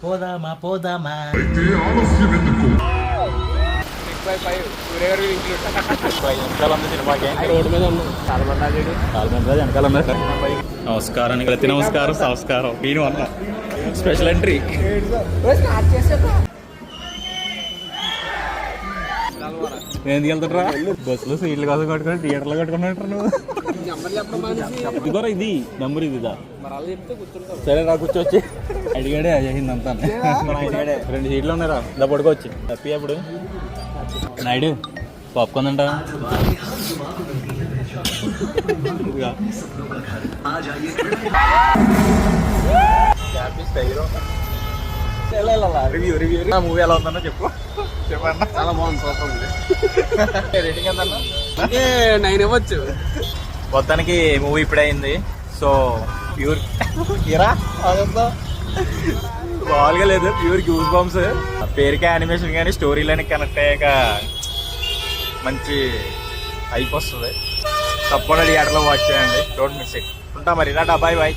పోదామా పోదామా నమస్కారం ప్రతి నమస్కారం సంస్కారం నేను అన్న స్పెషల్ ఎంట్రీ ఎందుకు వెళ్తారా బస్సులో సీట్లు కోసం కట్టుకుని థియేటర్లో కట్టుకున్నట్టు నువ్వు ఇదిగోరా ఇది నెంబర్ ఇదిదా సరే రా కూర్చోవచ్చి అడిగాడే అయ్యింది అంతా రెండు సీట్లు ఉన్నారా ఇలా పడుకోవచ్చు తప్పి అప్పుడు నాయుడు పాప్కార్న్ అంట రివ్యూ మూవీ ఎలా ఉందన్నా చెప్పన్నా చాలా బాగుంది సూపర్ ఉంది రేటింగ్ ఎంత 9 ఇవ్వచ్చు మొత్తానికి మూవీ ఇప్పుడే అయింది సో ప్యూర్ ఇరా మామూలుగా లేదు ప్యూర్ గూస్ బంప్స్ పేరుకే యానిమేషన్ కానీ స్టోరీలోనే కనెక్ట్ అయ్యాక మంచి హైప్ వస్తుంది తప్పకుండా థియేటర్లో వాచ్ చేయండి డోంట్ మిస్ ఇట్ ఉంటా మరి బాయ్ బాయ్